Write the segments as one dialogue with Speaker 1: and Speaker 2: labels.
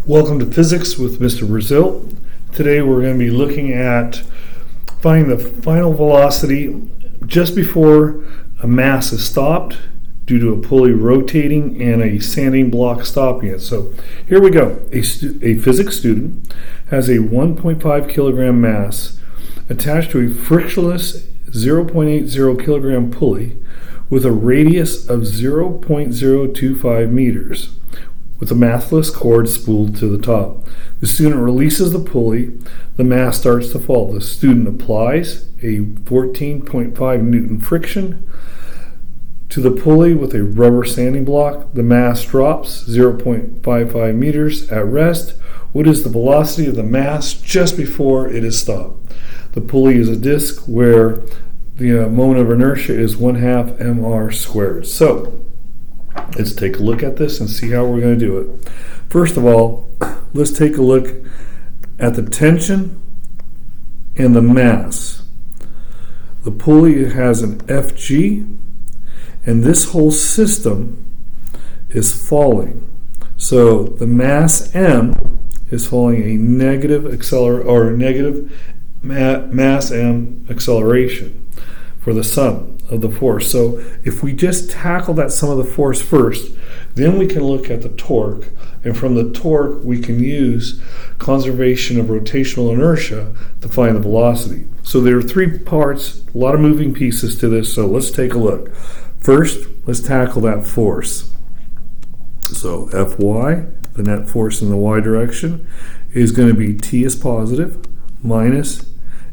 Speaker 1: Welcome to Physics with Mr. Brazil. Today we're going to be looking at finding the final velocity just before a mass is stopped due to a pulley rotating and a sanding block stopping it. So here we go. A physics student has a 1.5 kilogram mass attached to a frictionless 0.80 kilogram pulley with a radius of 0.025 meters. With a mathless cord spooled to the top. The student releases the pulley, the mass starts to fall. The student applies a 14.5 Newton friction to the pulley with a rubber sanding block. The mass drops 0.55 meters at rest. What is the velocity of the mass just before it is stopped? The pulley is a disk where the moment of inertia is 1/2 mr squared. So, let's take a look at this and see how we're going to do it. First of all, let's take a look at the tension and the mass. The pulley has an FG, and this whole system is falling. So the mass M is falling a negative mass M acceleration for the sum of the force. So if we just tackle that sum of the force first, then we can look at the torque, and from the torque we can use conservation of rotational inertia to find the velocity. So there are three parts, a lot of moving pieces to this, so let's take a look. First, let's tackle that force. So Fy, the net force in the y direction, is going to be T is positive minus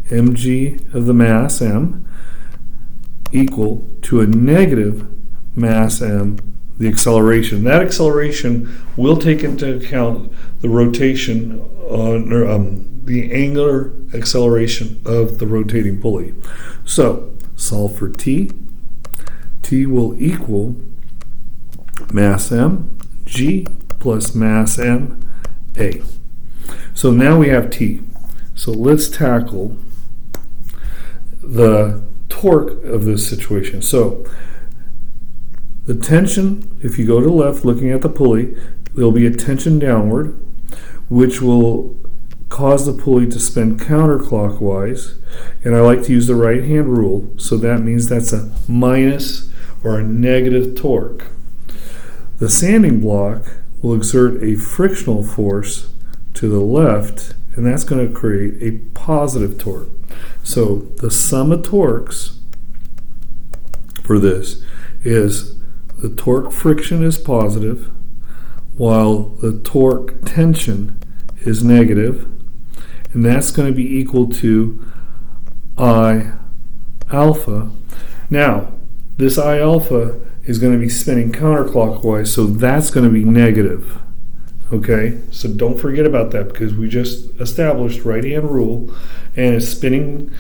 Speaker 1: mg of the mass M equal to a negative mass M, the acceleration. That acceleration will take into account the rotation, the angular acceleration of the rotating pulley. So, solve for T. T will equal mass M, G plus mass M, A. So now we have T. So let's tackle the torque of this situation. So the tension, if you go to the left looking at the pulley, there'll be a tension downward, which will cause the pulley to spin counterclockwise, and I like to use the right hand rule, so that means that's a minus or a negative torque. The sanding block will exert a frictional force to the left, and that's going to create a positive torque. So the sum of torques for this is the torque friction is positive while the torque tension is negative, and that's going to be equal to I alpha. Now, this I alpha is going to be spinning counterclockwise, so that's going to be negative. Okay, so don't forget about that because we just established right-hand rule, and it's spinning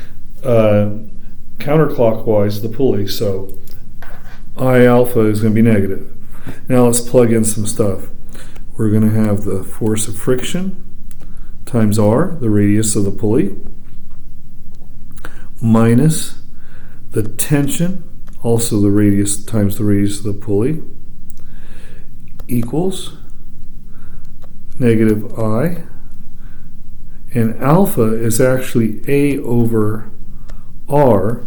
Speaker 1: counterclockwise the pulley, so I alpha is going to be negative. Now let's plug in some stuff. We're going to have the force of friction times R, the radius of the pulley, minus the tension, also the radius times the radius of the pulley, equals negative I, and alpha is actually A over R,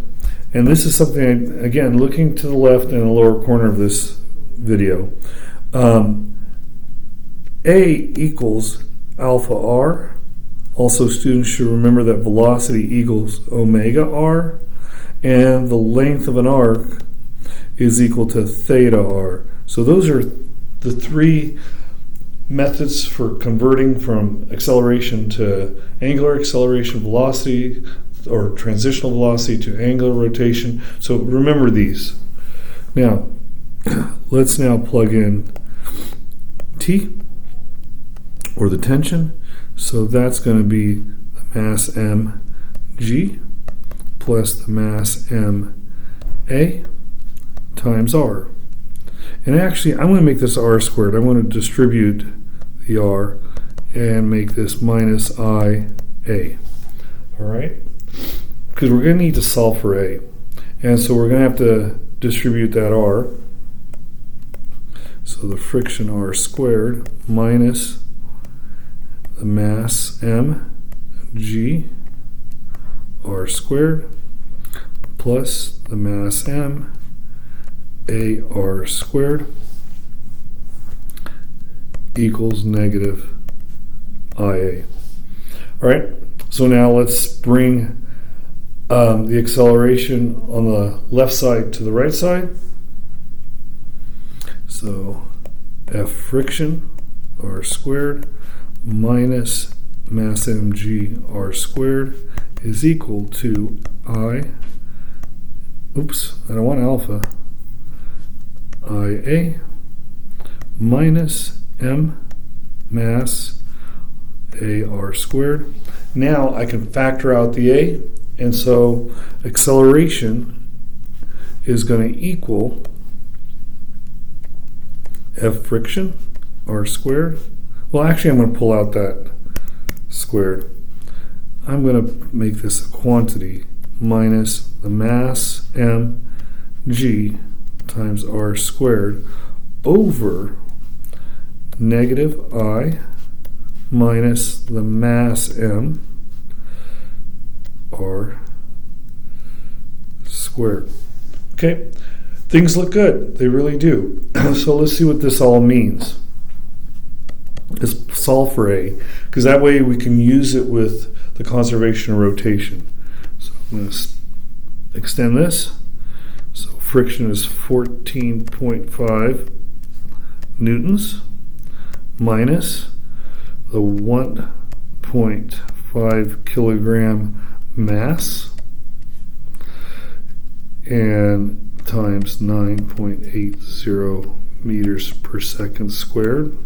Speaker 1: and this is something, again, looking to the left in the lower corner of this video, A equals alpha R. Also, students should remember that velocity equals omega R, and the length of an arc is equal to theta R. So those are the three methods for converting from acceleration to angular acceleration velocity or transitional velocity to angular rotation. So remember these. Now, let's now plug in T, or the tension. So that's going to be the mass mg plus the mass ma times r. And actually, I'm going to make this r squared. I'm going to distribute the r and make this minus ia. All right? Because we're going to need to solve for a. And so we're going to have to distribute that r. So the friction r squared minus the mass m g r squared plus the mass m a r squared equals negative IA. All right, so now let's bring the acceleration on the left side to the right side. So F friction r squared minus mass mg r squared is equal to I don't want alpha, IA minus m mass AR squared. Now I can factor out the A, and so acceleration is going to equal F friction R squared. Well, actually I'm going to pull out that squared. I'm going to make this a quantity minus the mass m g times r squared over negative I minus the mass m r squared. Okay, things look good. They really do. So let's see what this all means. Let's solve for A, because that way we can use it with the conservation of rotation. So I'm going to extend this. So friction is 14.5 newtons minus the 1.5 kilogram mass and times 9.80 meters per second squared.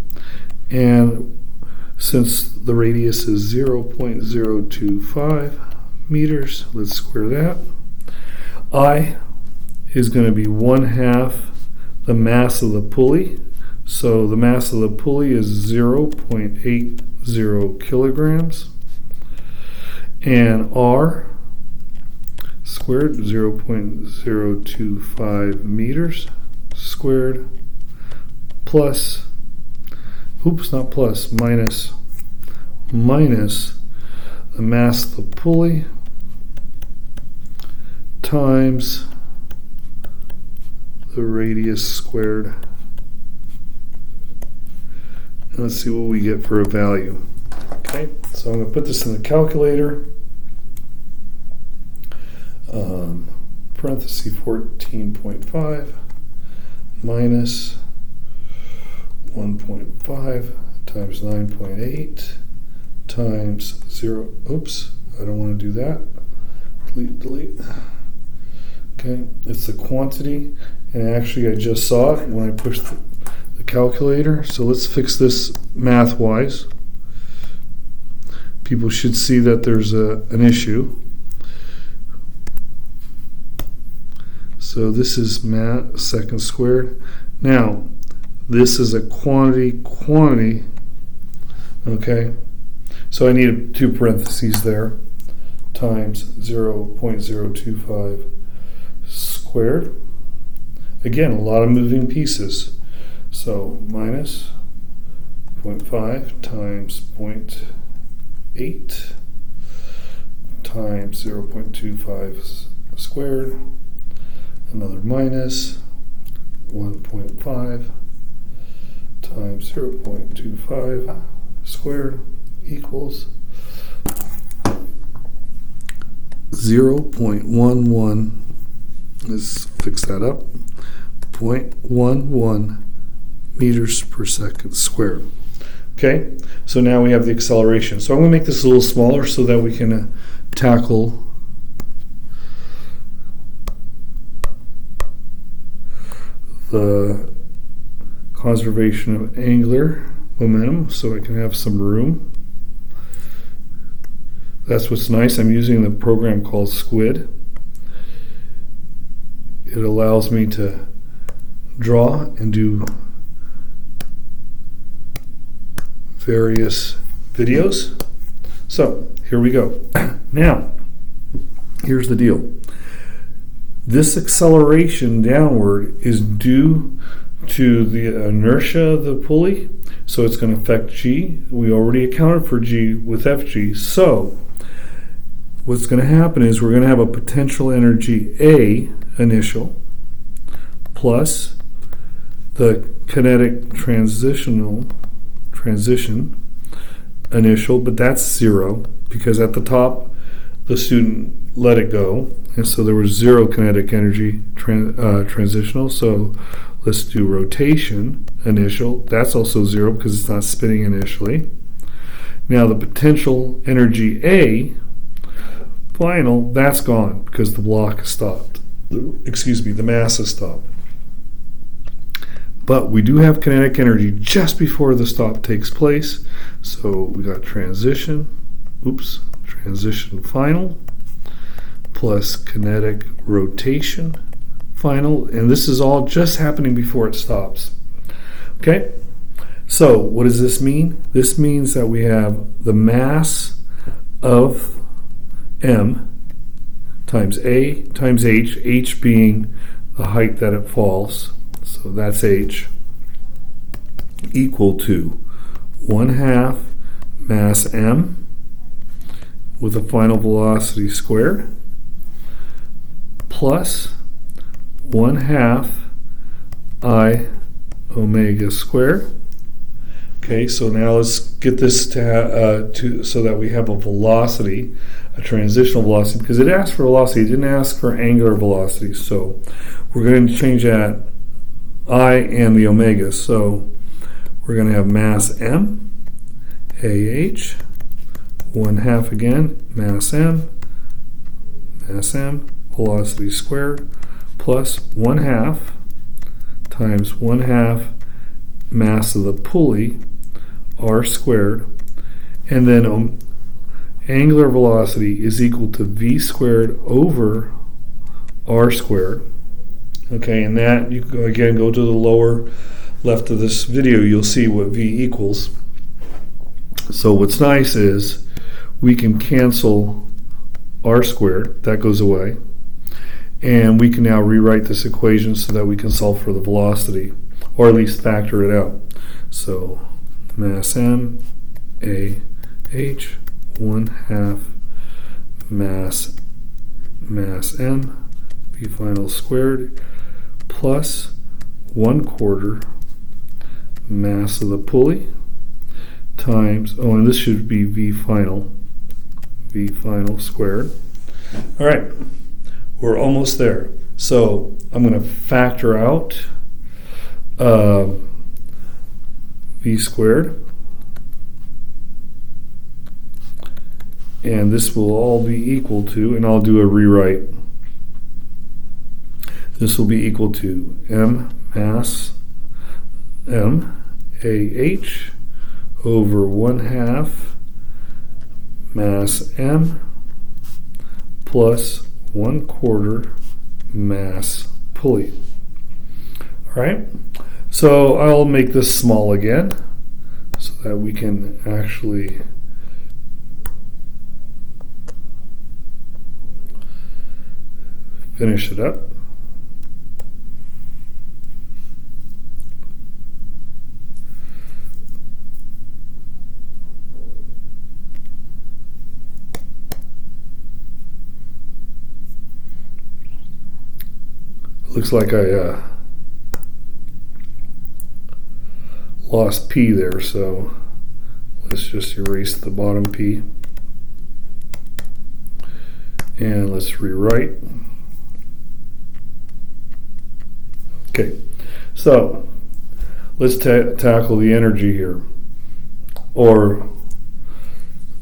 Speaker 1: And since the radius is 0.025 meters, let's square that. I is going to be 1/2 the mass of the pulley. So the mass of the pulley is 0.80 kilograms. And R squared, 0.025 meters squared, plus, minus the mass of the pulley times the radius squared. And let's see what we get for a value. Okay, so I'm going to put this in the calculator. Parenthesis 14.5 minus 1.5 times 9.8 times 0. Oops, I don't want to do that. Delete. Okay, it's the quantity, and actually I just saw it when I pushed the calculator. So let's fix this math-wise. People should see that there's an issue. So this is mass second squared. Now, this is a quantity, okay? So I need 2 parentheses there, times 0.025 squared. Again, a lot of moving pieces. So minus 0.5 times 0.8 times 0.25 squared. Another minus 1.5 times 0.25 squared equals 0.11. Let's fix that up. 0.11 meters per second squared. Okay, so now we have the acceleration. So I'm going to make this a little smaller so that we can tackle the conservation of angular momentum, so I can have some room. That's what's nice. I'm using the program called Squid. It allows me to draw and do various videos. So here we go. Now, here's the deal. This acceleration downward is due to the inertia of the pulley. so it's going to affect G. We already accounted for G with Fg, so what's going to happen is we're going to have a potential energy A initial plus the kinetic transition initial, but that's 0 because at the top the student let it go, and so there was 0 kinetic energy transitional. So let's do rotation initial. That's also 0 because it's not spinning initially. Now the potential energy A final, that's gone because the block is stopped. Excuse me, the mass is stopped. But we do have kinetic energy just before the stop takes place. So we got transition final plus kinetic rotation final, and this is all just happening before it stops. Okay, so what does this mean? This means that we have the mass of M times A times H being the height that it falls, so that's H, equal to 1/2 mass M with a final velocity squared plus 1/2 I omega squared. Okay, so now let's get this to so that we have a velocity, a transitional velocity, because it asked for velocity, it didn't ask for angular velocity. So we're going to change that I and the omega. So we're going to have mass M, AH, 1/2 again, mass M, velocity squared, plus 1/2 times 1/2 mass of the pulley, r squared, and then angular velocity is equal to v squared over r squared. Okay, and that, you again go to the lower left of this video, you'll see what v equals. So what's nice is we can cancel r squared, that goes away, and we can now rewrite this equation so that we can solve for the velocity, or at least factor it out. So mass M, A, H, 1/2 mass M, V final squared, plus 1/4 mass of the pulley, times, and this should be V final squared. All right, we're almost there. So I'm going to factor out V squared, and this will all be equal to, and I'll do a rewrite, this will be equal to M mass M AH over 1/2 mass M plus 1/4 mass pulley. All right, so I'll make this small again so that we can actually finish it up. Looks like I lost P there, so let's just erase the bottom P. And let's rewrite. Okay, so let's tackle the energy here. Or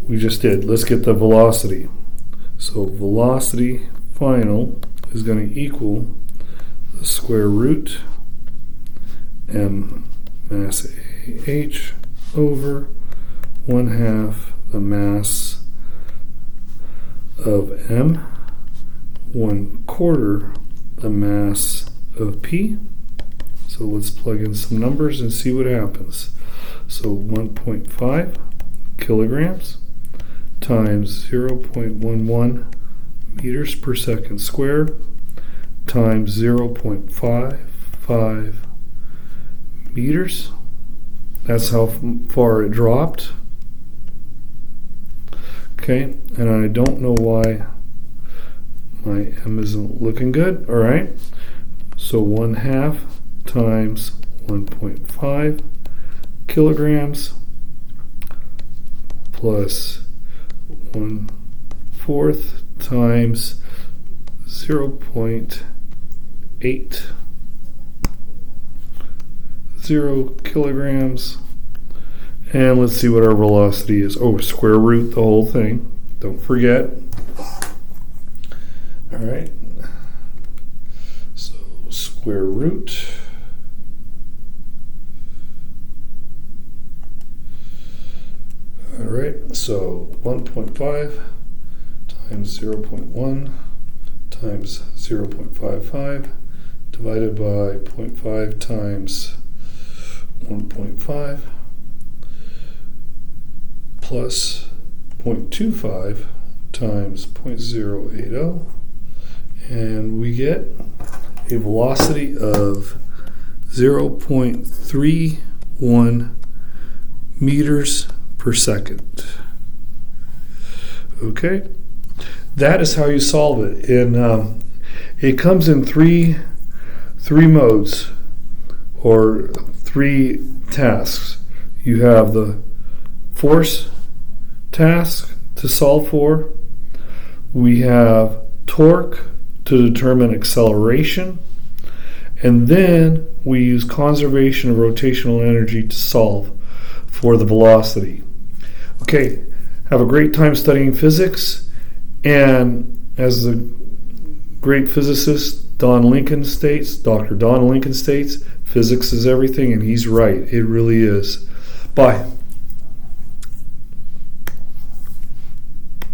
Speaker 1: we just did. Let's get the velocity. So velocity final is going to equal the square root M mass AH over 1/2 the mass of M, 1/4 the mass of P. So let's plug in some numbers and see what happens. So 1.5 kilograms times 0.11 meters per second squared times 0.55 meters That's how far it dropped. Okay, and I don't know why my M isn't looking good. All right, so 1/2 times 1.5 kilograms plus 1/4 times 0.80 kilograms. And let's see what our velocity is. Oh, square root the whole thing. Don't forget. All right. So square root. All right. So 1.5 times 0.1 times 0.55 divided by 0.5 times 1.5 plus 0.25 times 0.080, and we get a velocity of 0.31 meters per second. Okay, that is how you solve it. And it comes in three modes or 3 tasks. You have the force task to solve for. We have torque to determine acceleration. And then we use conservation of rotational energy to solve for the velocity. Okay, have a great time studying physics. And as the great physicist Dr. Don Lincoln states, physics is everything, and he's right. It really is. Bye.